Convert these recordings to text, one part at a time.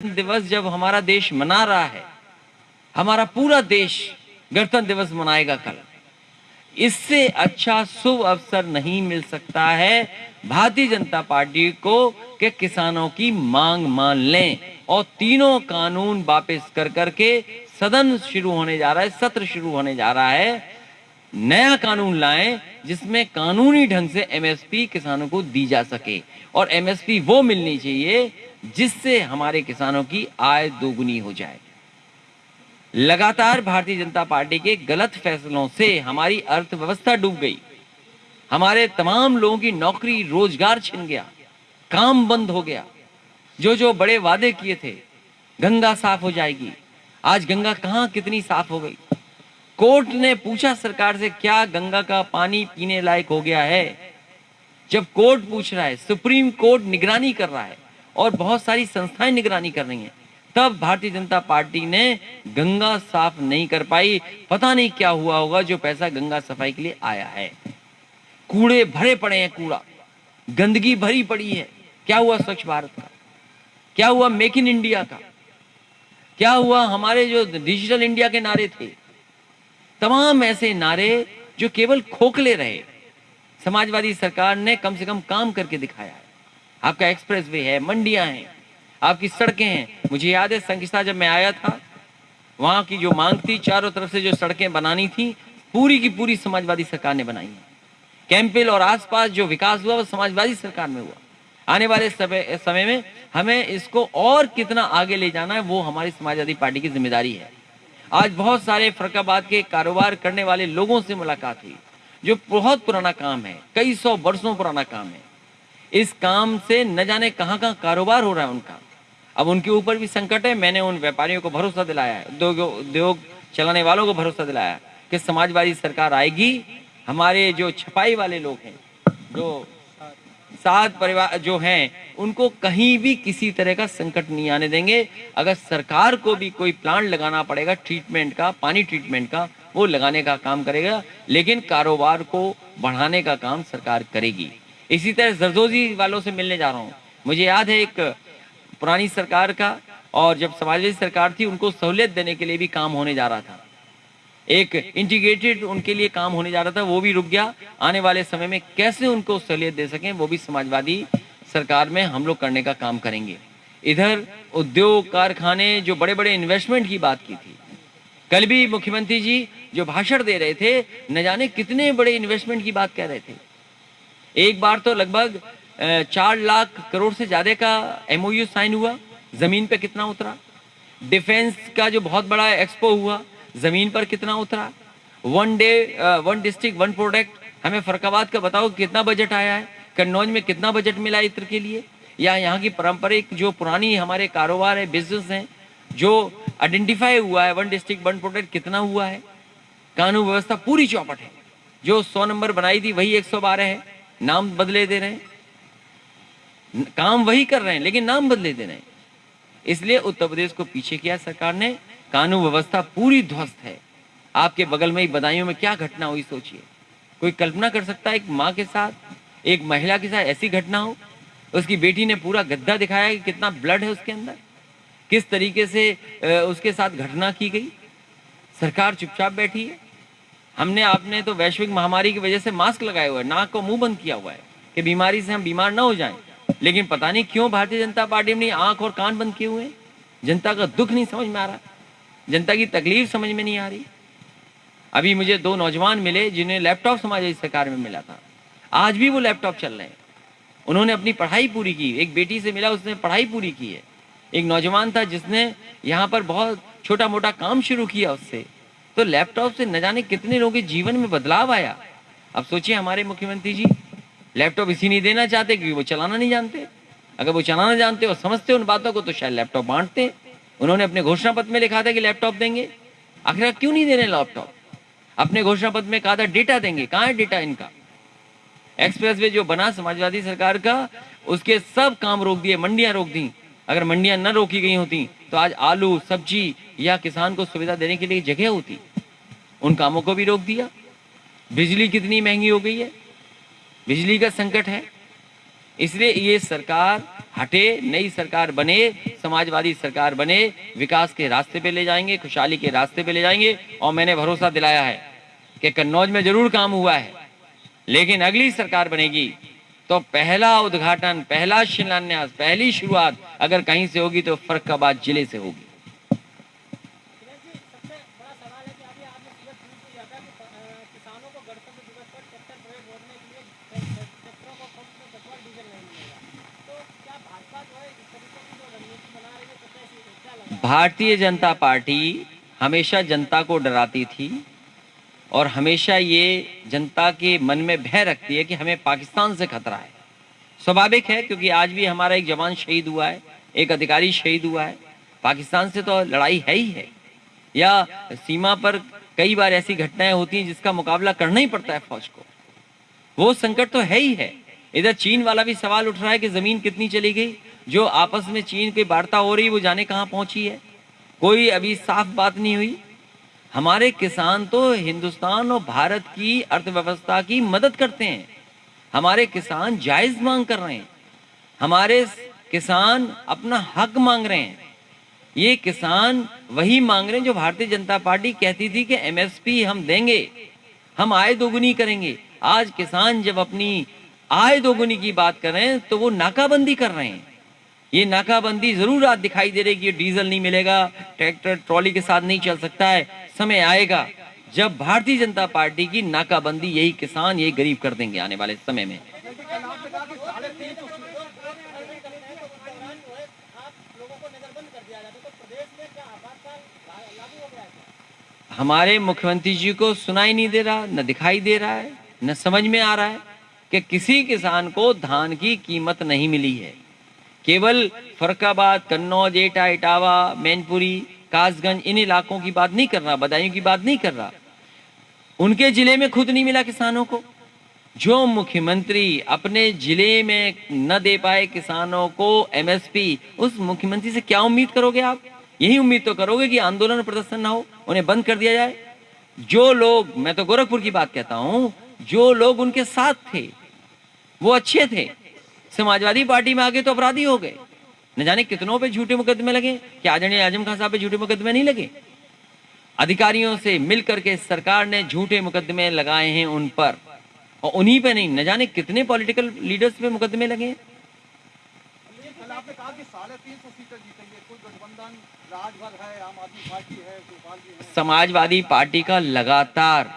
दिवस जब हमारा देश मना रहा है, हमारा पूरा देश गणतंत्र दिवस मनाएगा कल, इससे अच्छा शुभ अवसर नहीं मिल सकता है भारतीय जनता पार्टी को कि किसानों की मांग मान लें और तीनों कानून वापस कर करके सदन शुरू होने जा रहा है, सत्र शुरू होने जा रहा है, नया कानून लाएं जिसमें कानूनी ढंग से एमएसपी किसानों को दी जा सके और एमएसपी वो मिलनी चाहिए जिससे हमारे किसानों की आय दोगुनी हो जाए। लगातार भारतीय जनता पार्टी के गलत फैसलों से हमारी अर्थव्यवस्था डूब गई, हमारे तमाम लोगों की नौकरी रोजगार छिन गया, काम बंद हो गया। जो बड़े वादे किए थे, गंगा साफ हो जाएगी, आज गंगा कहां कितनी साफ हो गई। कोर्ट ने पूछा सरकार से क्या गंगा का पानी पीने लायक हो गया है। जब कोर्ट पूछ रहा है, सुप्रीम कोर्ट निगरानी कर रहा है और बहुत सारी संस्थाएं निगरानी कर रही हैं, तब भारतीय जनता पार्टी ने गंगा साफ नहीं कर पाई। पता नहीं क्या हुआ होगा जो पैसा गंगा सफाई के लिए आया है। कूड़े भरे पड़े हैं, कूड़ा गंदगी भरी पड़ी है। क्या हुआ स्वच्छ भारत का, क्या हुआ मेक इन इंडिया का, क्या हुआ हमारे जो डिजिटल इंडिया के नारे थे, तमाम ऐसे नारे जो केवल खोखले रहे। समाजवादी सरकार ने कम से कम काम करके दिखाया है। आपका एक्सप्रेसवे है, मंडियां हैं, आपकी सड़कें हैं। मुझे याद है संकिस्ता जब मैं आया था, वहां की जो मांग थी, चारों तरफ से जो सड़कें बनानी थी, पूरी की पूरी समाजवादी सरकार ने बनाई है। कैंपिल और आसपास जो विकास हुआ वो समाजवादी सरकार में हुआ। आने वाले समय में हमें इसको और कितना आगे ले जाना है वो हमारी समाजवादी पार्टी की जिम्मेदारी है। आज बहुत सारे फर्रुखाबाद के कारोबार करने वाले लोगों से मुलाकात हुई, जो बहुत पुराना काम है, कई सौ वर्षों पुराना काम है। इस काम से न जाने कहां कहां कारोबार हो रहा है उनका। अब उनके ऊपर भी संकट है। मैंने उन व्यापारियों को भरोसा दिलाया है, उद्योग चलाने वालों को भरोसा दिलाया कि समाजवादी सरकार आएगी। हमारे जो छपाई वाले लोग हैं, जो सात परिवार जो हैं, उनको कहीं भी किसी तरह का संकट नहीं आने देंगे। अगर सरकार को भी कोई प्लांट लगाना पड़ेगा ट्रीटमेंट का, पानी ट्रीटमेंट का, वो लगाने का काम करेगा, लेकिन कारोबार को बढ़ाने का काम सरकार करेगी। इसी तरह जरदोजी वालों से मिलने जा रहा हूँ। मुझे याद है एक पुरानी सरकार का, और जब समाजवादी सरकार थी उनको सहूलियत देने के लिए भी काम होने जा रहा था, एक इंटीग्रेटेड उनके लिए काम होने जा रहा था, वो भी रुक गया। आने वाले समय में कैसे उनको सहूलियत दे सकें वो भी समाजवादी सरकार में हम लोग करने का काम करेंगे। इधर उद्योग कारखाने, जो बड़े बड़े इन्वेस्टमेंट की बात की थी, कल भी मुख्यमंत्री जी जो भाषण दे रहे थे, न जाने कितने बड़े इन्वेस्टमेंट की बात कह रहे थे। एक बार तो लगभग 4 लाख करोड़ से ज्यादा का एमओयू साइन हुआ, जमीन पे कितना उतरा। डिफेंस का जो बहुत बड़ा एक्सपो हुआ, जमीन पर कितना उतरा। One day one district one product, हमें फर्रुखाबाद का बताओ कितना बजट आया है, कन्नौज में कितना बजट मिला इत्र के लिए, या यहाँ की पारंपरिक जो पुरानी हमारे कारोबार है, बिजनेस हैं, जो आइडेंटिफाई हुआ है, वन डिस्ट्रिक्ट वन प्रोडक्ट कितना हुआ है। कानून व्यवस्था पूरी चौपट है। जो 100 नंबर बनाई थी वही 112 है, नाम बदले दे रहे हैं, काम वही कर रहे हैं लेकिन नाम बदले दे रहे हैं। इसलिए उत्तर प्रदेश को पीछे किया सरकार ने। कानून व्यवस्था पूरी ध्वस्त है। आपके बगल में ही बदायूं में क्या घटना हुई सोचिए। कोई कल्पना कर सकता है एक माँ के साथ, एक महिला के साथ ऐसी घटना हो। उसकी बेटी ने पूरा गद्दा दिखाया कि कितना ब्लड है उसके अंदर, किस तरीके से उसके साथ घटना की गई। सरकार चुपचाप बैठी है। हमने आपने तो वैश्विक महामारी की वजह से मास्क लगाए हुए, नाक को मुंह बंद किया हुआ है कि बीमारी से हम बीमार ना हो जाएं, लेकिन पता नहीं क्यों भारतीय जनता पार्टी ने आंख और कान बंद किए हुए हैं। जनता का दुख नहीं समझ में आ रहा, जनता की तकलीफ समझ में नहीं आ रही। अभी मुझे 2 नौजवान मिले जिन्हें लैपटॉप समाजवादी सरकार में मिला था, आज भी वो लैपटॉप चल रहे हैं। उन्होंने अपनी पढ़ाई पूरी की। एक बेटी से मिला, उसने पढ़ाई पूरी की है। एक नौजवान था जिसने यहाँ पर बहुत छोटा मोटा काम शुरू किया उससे, तो लैपटॉप से न जाने कितने लोगों के जीवन में बदलाव आया। अब सोचिए हमारे मुख्यमंत्री जी लैपटॉप इसी नहीं देना चाहते क्योंकि वो चलाना नहीं जानते। अगर वो चलाना जानते और समझते उन बातों को तो शायद लैपटॉप बांटते। उन्होंने अपने घोषणा पत्र में लिखा था कि लैपटॉप देंगे, आखिर क्यों नहीं दे रहे लैपटॉप। अपने घोषणा पत्र में कहा था डेटा देंगे, कहाँ है डेटा इनका। एक्सप्रेसवे जो बना समाजवादी सरकार का, उसके सब काम रोक दिए, मंडियां रोक दी। अगर मंडियां न रोकी गई होती तो आज आलू सब्जी या किसान को सुविधा देने के लिए जगह होती। उन कामों को भी रोक दिया। बिजली कितनी महंगी हो गई है, बिजली का संकट है। इसलिए ये सरकार हटे, नई सरकार बने, समाजवादी सरकार बने, विकास के रास्ते पे ले जाएंगे, खुशहाली के रास्ते पे ले जाएंगे। और मैंने भरोसा दिलाया है कि कन्नौज में जरूर काम हुआ है, लेकिन अगली सरकार बनेगी तो पहला उद्घाटन, पहला शिलान्यास, पहली शुरुआत अगर कहीं से होगी तो फर्रुखाबाद जिले से होगी। भारतीय जनता पार्टी हमेशा जनता को डराती थी और हमेशा ये जनता के मन में भय रखती है कि हमें पाकिस्तान से खतरा है। स्वाभाविक है, क्योंकि आज भी हमारा एक जवान शहीद हुआ है, एक अधिकारी शहीद हुआ है। पाकिस्तान से तो लड़ाई है ही है, या सीमा पर कई बार ऐसी घटनाएं होती हैं जिसका मुकाबला करना ही पड़ता है फौज को। वो संकट तो है ही है। इधर चीन वाला भी सवाल उठ रहा है कि जमीन कितनी चली गई, जो आपस में चीन की वार्ता हो रही वो जाने कहाँ पहुंची है, कोई अभी साफ बात नहीं हुई। हमारे किसान तो हिंदुस्तान और भारत की अर्थव्यवस्था की मदद करते हैं। हमारे किसान जायज मांग कर रहे हैं, हमारे किसान अपना हक मांग रहे हैं। ये किसान वही मांग रहे हैं जो भारतीय जनता पार्टी कहती थी कि एमएसपी हम देंगे, हम आय दोगुनी करेंगे। आज किसान जब अपनी आय दोगुनी की बात कर रहे हैं तो वो नाकाबंदी कर रहे हैं। ये नाकाबंदी जरूर आज दिखाई दे रही है कि डीजल नहीं मिलेगा, ट्रैक्टर ट्रॉली के साथ नहीं चल सकता है। समय आएगा जब भारतीय जनता पार्टी की नाकाबंदी यही किसान, यही गरीब कर देंगे आने वाले समय में। हमारे मुख्यमंत्री जी को सुनाई नहीं दे रहा, न दिखाई दे रहा है, न समझ में आ रहा है कि किसी किसान को धान की कीमत नहीं मिली है। केवल फर्रुखाबाद, कन्नौज, एटा, इटावा, मैनपुरी, कासगंज, इन इलाकों की बात नहीं कर रहा, बदायूं की बात नहीं कर रहा। उनके जिले में खुद नहीं मिला किसानों को। जो मुख्यमंत्री अपने जिले में न दे पाए किसानों को एमएसपी, उस मुख्यमंत्री से क्या उम्मीद करोगे आप? यही उम्मीद तो करोगे कि आंदोलन प्रदर्शन ना हो, उन्हें बंद कर दिया जाए। जो लोग, मैं तो गोरखपुर की बात कहता हूं, जो लोग उनके साथ थे वो अच्छे थे, समाजवादी पार्टी में आगे तो अपराधी हो गए। न जाने कितनों पे झूठे मुकदमे लगे, कि आदरणीय आजम खान साहब पे झूठे मुकदमे नहीं लगे? अधिकारियों से मिलकर के सरकार ने झूठे मुकदमे लगाए हैं उन पर, और उन्हीं पे नहीं, न जाने कितने पॉलिटिकल लीडर्स पे मुकदमे लगे हैं। आपने कहा कि 350 सीटें जीतेंगे, कोई गठबंधन राजभर है, आम आदमी पार्टी है, गोपाल जी है। समाजवादी पार्टी का लगातार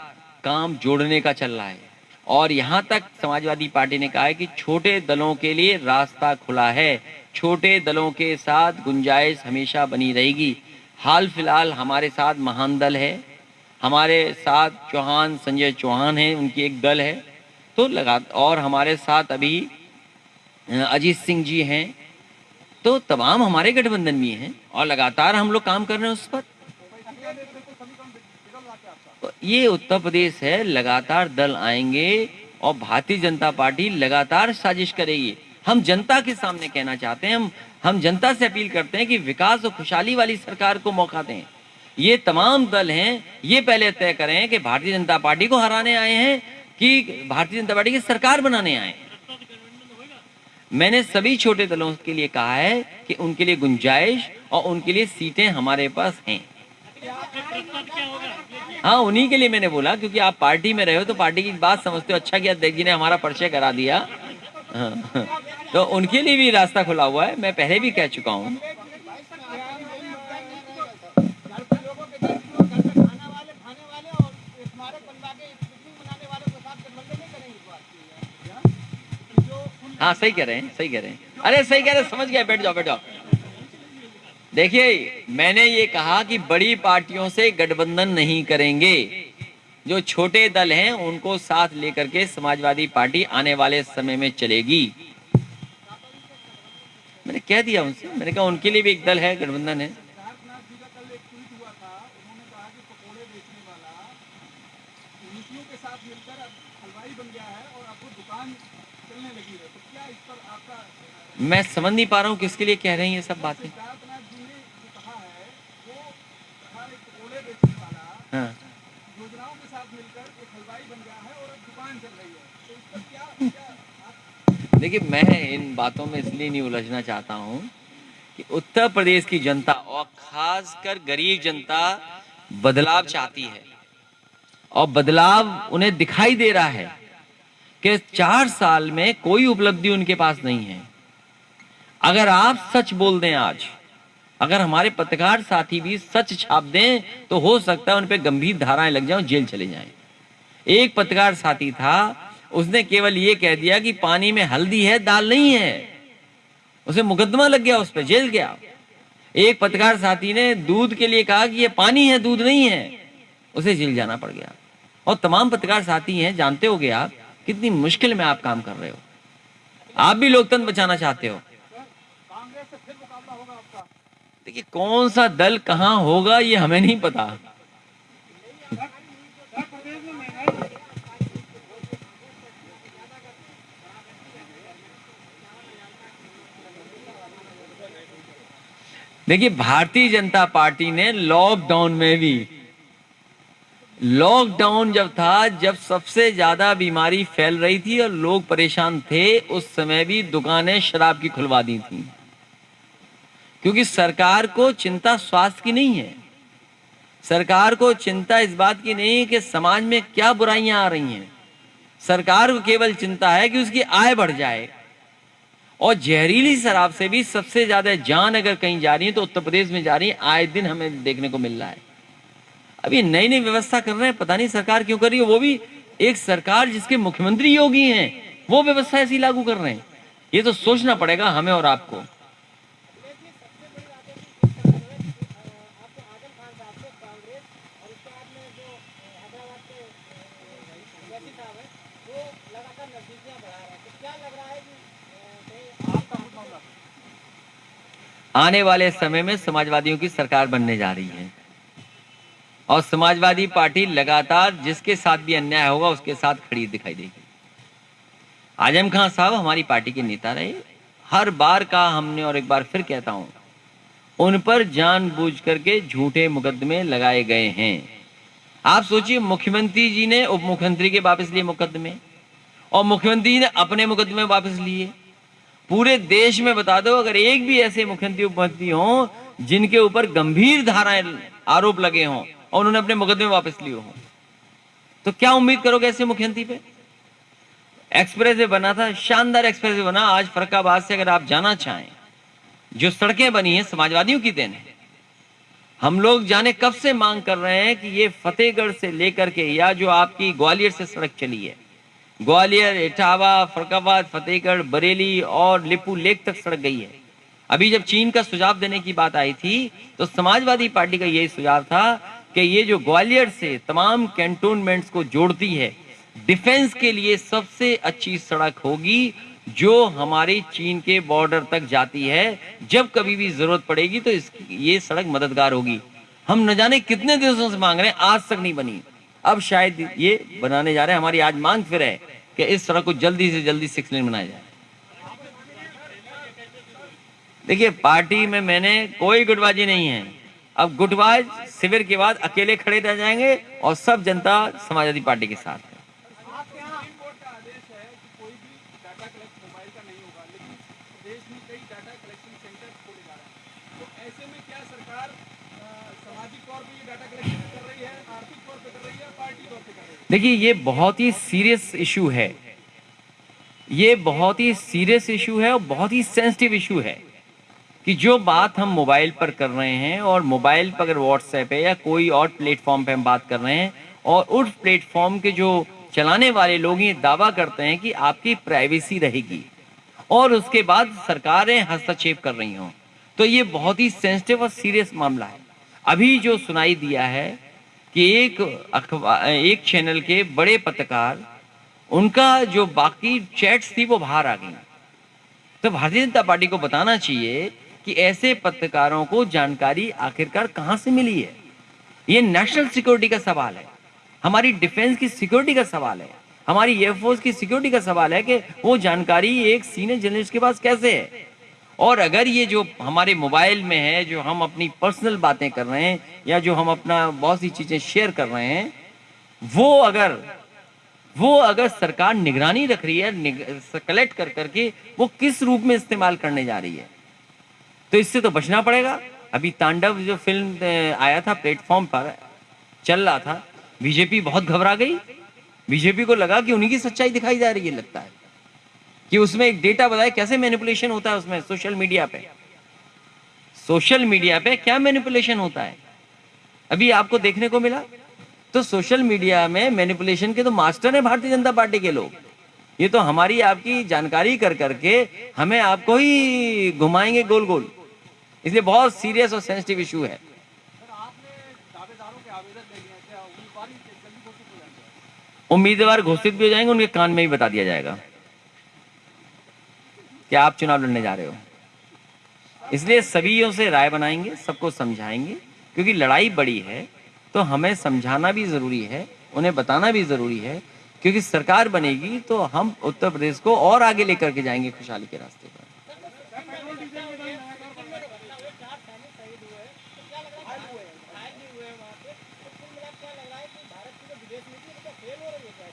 काम जोड़ने का चल रहा है, और यहां तक समाजवादी पार्टी ने कहा है कि छोटे दलों के लिए रास्ता खुला है, छोटे दलों के साथ गुंजाइश हमेशा बनी रहेगी। हाल फिलहाल हमारे साथ महान दल है, हमारे साथ चौहान, संजय चौहान है, उनकी एक दल है, तो लगा, और हमारे साथ अभी अजीत सिंह जी हैं, तो तमाम हमारे गठबंधन भी हैं, और लगातार हम लोग काम कर रहे हैं उस पर। तो ये उत्तर प्रदेश है, लगातार दल आएंगे और भारतीय जनता पार्टी लगातार साजिश करेगी। हम जनता के सामने कहना चाहते हैं, हम जनता से अपील करते हैं कि विकास और खुशहाली वाली सरकार को मौका दें। ये तमाम दल हैं, ये पहले तय करें कि भारतीय जनता पार्टी को हराने आए हैं कि भारतीय जनता पार्टी की सरकार बनाने आए हैं। मैंने सभी छोटे दलों के लिए कहा है कि उनके लिए गुंजाइश और उनके लिए सीटें हमारे पास हैं। हाँ, उन्हीं के लिए मैंने बोला, क्योंकि आप पार्टी में रहे हो तो पार्टी की बात समझते हो। अच्छा किया अध्यक्ष जी ने हमारा परिचय करा दिया। हाँ, तो उनके लिए भी रास्ता खुला हुआ है, मैं पहले भी कह चुका हूँ। हाँ, सही कह रहे हैं, सही कह रहे हैं। अरे सही कह रहे हैं, समझ गए, बैठ जाओ बैठ जाओ। देखिए, मैंने ये कहा कि बड़ी पार्टियों से गठबंधन नहीं करेंगे, जो छोटे दल हैं उनको साथ लेकर के समाजवादी पार्टी आने वाले समय में चलेगी। मैंने कह दिया उनसे, मैंने कहा उनके लिए भी एक दल है, गठबंधन है। मैं समझ नहीं पा रहा हूँ किसके लिए कह रहे हैं ये सब बातें। हाँ, योजनाओं के साथ मिलकर एक हलवाई बन गया है और अब दुकान चल रही है, तो इस पर क्या देखिए, मैं इन बातों में इसलिए नहीं उलझना चाहता हूं कि उत्तर प्रदेश की जनता और खासकर गरीब जनता बदलाव चाहती है और बदलाव उन्हें दिखाई दे रहा है कि 4 साल में कोई उपलब्धि उनके पास नहीं है। अगर आप सच बोल दें आज, अगर हमारे पत्रकार साथी भी सच छाप दें, तो हो सकता है उन पे गंभीर धाराएं लग जाएं, जेल चले जाएं। एक पत्रकार साथी था, उसने केवल ये कह दिया कि पानी में हल्दी है, दाल नहीं है, उसे मुकदमा लग गया, उस पर जेल गया। एक पत्रकार साथी ने दूध के लिए कहा कि ये पानी है, दूध नहीं है, उसे जेल जाना पड़ गया। और तमाम पत्रकार साथी हैं, जानते होंगे आप कितनी मुश्किल में आप काम कर रहे हो। आप भी लोकतंत्र बचाना चाहते हो। देखिए, कौन सा दल कहां होगा ये हमें नहीं पता। देखिए, भारतीय जनता पार्टी ने लॉकडाउन में भी, लॉकडाउन जब था, जब सबसे ज्यादा बीमारी फैल रही थी और लोग परेशान थे, उस समय भी दुकानें शराब की खुलवा दी थी, क्योंकि सरकार को चिंता स्वास्थ्य की नहीं है। सरकार को चिंता इस बात की नहीं है कि समाज में क्या बुराइयां आ रही हैं। सरकार को केवल चिंता है कि उसकी आय बढ़ जाए। और जहरीली शराब से भी सबसे ज्यादा जान अगर कहीं जा रही है तो उत्तर प्रदेश में जा रही है, आए दिन हमें देखने को मिल रहा है। अभी नई नई व्यवस्था कर रहे हैं, पता नहीं सरकार क्यों कर रही है, वो भी एक सरकार जिसके मुख्यमंत्री योगी हैं, वो व्यवस्था ऐसी लागू कर रहे हैं। ये तो सोचना पड़ेगा हमें और आपको। आने वाले समय में समाजवादियों की सरकार बनने जा रही है और समाजवादी पार्टी लगातार जिसके साथ भी अन्याय होगा उसके साथ खड़ी दिखाई देगी। आजम खान साहब हमारी पार्टी के नेता रहे, हर बार का हमने, और एक बार फिर कहता हूं, उन पर जानबूझ करके झूठे मुकदमे लगाए गए हैं। आप सोचिए, मुख्यमंत्री जी ने उप मुख्यमंत्री के वापस लिए मुकदमे और मुख्यमंत्री जी ने अपने मुकदमे वापस लिए। पूरे देश में बता दो, अगर एक भी ऐसे मुख्यमंत्री उपमुख्यमंत्री हों जिनके ऊपर गंभीर धाराएं आरोप लगे हों और उन्होंने अपने मुकदमे वापस लिए हों, तो क्या उम्मीद करोगे ऐसे मुख्यमंत्री पे। एक्सप्रेस वे बना था, शानदार एक्सप्रेस वे बना। आज फर्रुखाबाद से अगर आप जाना चाहें, जो सड़कें बनी हैं समाजवादियों की देन है। हम लोग जाने कब से मांग कर रहे हैं कि ये फतेहगढ़ से लेकर के, या जो आपकी ग्वालियर से सड़क चली है, ग्वालियर, इटावा, फर्रुखाबाद, फतेहगढ़, बरेली और लिपू लेक तक सड़क गई है। अभी जब चीन का सुझाव देने की बात आई थी तो समाजवादी पार्टी का यही सुझाव था कि ये जो ग्वालियर से तमाम कैंटोनमेंट्स को जोड़ती है, डिफेंस के लिए सबसे अच्छी सड़क होगी जो हमारी चीन के बॉर्डर तक जाती है। जब कभी भी जरूरत पड़ेगी तो ये सड़क मददगार होगी। हम न जाने कितने दिवसों से मांग रहे हैं, आज तक नहीं बनी। अब शायद ये बनाने जा रहे हैं। हमारी आज मांग फिर है कि इस सड़क को जल्दी से जल्दी 6 लेन बनाया जाए। देखिए, पार्टी में मैंने कोई गुटबाजी नहीं है। अब गुटबाज शिविर के बाद अकेले खड़े रह जाएंगे और सब जनता समाजवादी पार्टी के साथ है। देखिए, ये बहुत ही सीरियस इशू है, ये बहुत ही सीरियस इशू है और बहुत ही सेंसिटिव इशू है कि जो बात हम मोबाइल पर कर रहे हैं, और मोबाइल पर अगर व्हाट्सएप है या कोई और प्लेटफॉर्म पे हम बात कर रहे हैं, और उस प्लेटफॉर्म के जो चलाने वाले लोग ये दावा करते हैं कि आपकी प्राइवेसी रहेगी, और उसके बाद सरकारें हस्तक्षेप कर रही हों, तो ये बहुत ही सेंसिटिव और सीरियस मामला है। अभी जो सुनाई दिया है कि एक चैनल के बड़े पत्रकार, उनका जो बाकी चैट्स थी वो बाहर आ गई, तो भारतीय जनता पार्टी को बताना चाहिए कि ऐसे पत्रकारों को जानकारी आखिरकार कहां से मिली है। ये नेशनल सिक्योरिटी का सवाल है, हमारी डिफेंस की सिक्योरिटी का सवाल है, हमारी एयरफोर्स की सिक्योरिटी का सवाल है कि वो जानकारी एक सीनियर जर्नलिस्ट के पास कैसे है। और अगर ये जो हमारे मोबाइल में है, जो हम अपनी पर्सनल बातें कर रहे हैं या जो हम अपना बहुत सी चीजें शेयर कर रहे हैं, वो अगर वो अगर सरकार निगरानी रख रही है कलेक्ट कर करके वो किस रूप में इस्तेमाल करने जा रही है, तो इससे तो बचना पड़ेगा। अभी तांडव जो फिल्म आया था प्लेटफॉर्म पर चल रहा था, बीजेपी बहुत घबरा गई। बीजेपी को लगा कि उन्हीं की सच्चाई दिखाई जा रही है, लगता है कि उसमें एक डेटा बताया कैसे मैनिपुलेशन होता है उसमें सोशल मीडिया पे। सोशल मीडिया पे क्या मैनिपुलेशन होता है अभी आपको देखने को मिला। तो सोशल मीडिया में मैनिपुलेशन के तो मास्टर है भारतीय जनता पार्टी के लोग। ये तो हमारी आपकी जानकारी कर करके हमें आपको ही घुमाएंगे गोल गोल। इसलिए बहुत सीरियस और सेंसिटिव इशू है। उम्मीदवार घोषित भी हो जाएंगे, उनके कान में ही बता दिया जाएगा कि आप चुनाव लड़ने जा रहे हो। इसलिए सभी से राय बनाएंगे, सबको समझाएंगे, क्योंकि लड़ाई बड़ी है तो हमें समझाना भी जरूरी है, उन्हें बताना भी जरूरी है, क्योंकि सरकार बनेगी तो हम उत्तर प्रदेश को और आगे लेकर के जाएंगे खुशहाली के रास्ते पर।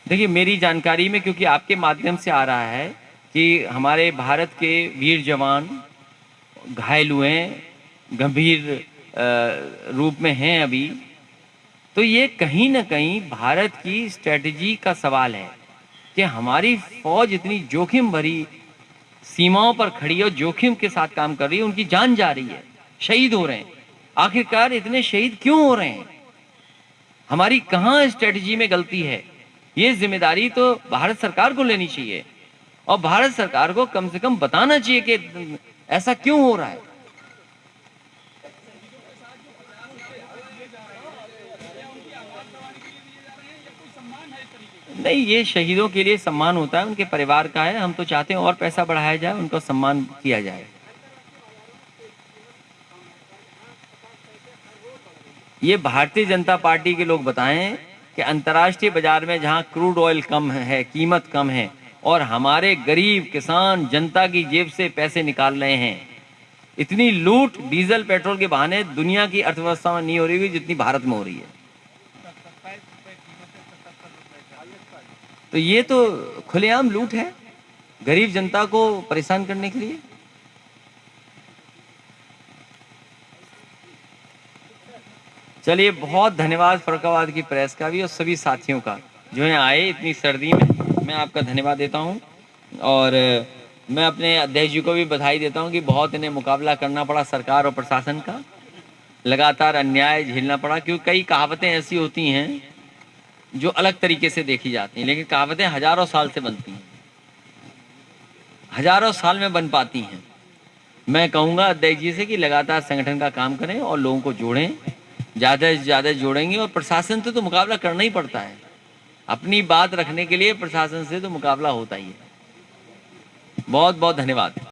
देखिए मेरी जानकारी में, क्योंकि आपके माध्यम से आ रहा है कि हमारे भारत के वीर जवान घायल हुए हैं, गंभीर रूप में हैं अभी, तो ये कहीं ना कहीं भारत की स्ट्रेटजी का सवाल है कि हमारी फौज इतनी जोखिम भरी सीमाओं पर खड़ी है और जोखिम के साथ काम कर रही है, उनकी जान जा रही है, शहीद हो रहे हैं। आखिरकार इतने शहीद क्यों हो रहे हैं, हमारी कहाँ स्ट्रेटजी में गलती है? ये जिम्मेदारी तो भारत सरकार को लेनी चाहिए और भारत सरकार को कम से कम बताना चाहिए कि ऐसा क्यों हो रहा है। नहीं, ये शहीदों के लिए सम्मान होता है, उनके परिवार का है। हम तो चाहते हैं और पैसा बढ़ाया जाए, उनको सम्मान किया जाए। ये भारतीय जनता पार्टी के लोग बताएं कि अंतर्राष्ट्रीय बाजार में जहां क्रूड ऑयल कम है, कीमत कम है, और हमारे गरीब किसान जनता की जेब से पैसे निकाल रहे हैं, इतनी लूट डीजल पेट्रोल के बहाने दुनिया की अर्थव्यवस्था में नहीं हो रही जितनी भारत में हो रही है। तो ये तो खुलेआम लूट है गरीब जनता को परेशान करने के लिए। चलिए, बहुत धन्यवाद फरुखाबाद की प्रेस का भी और सभी साथियों का जो है आए इतनी सर्दी में। मैं आपका धन्यवाद देता हूं और मैं अपने अध्यक्ष जी को भी बधाई देता हूं कि बहुत इन्हें मुकाबला करना पड़ा सरकार और प्रशासन का, लगातार अन्याय झेलना पड़ा, क्योंकि कई कहावतें ऐसी होती हैं जो अलग तरीके से देखी जाती हैं, लेकिन कहावतें हजारों साल से बनती हैं, हजारों साल में बन पाती हैं। मैं कहूँगा अध्यक्ष जी से कि लगातार संगठन का काम करें और लोगों को जोड़ें, ज़्यादा से ज़्यादा जोड़ेंगे। और प्रशासन से तो मुकाबला करना ही पड़ता है, अपनी बात रखने के लिए प्रशासन से तो मुकाबला होता ही है। बहुत बहुत धन्यवाद।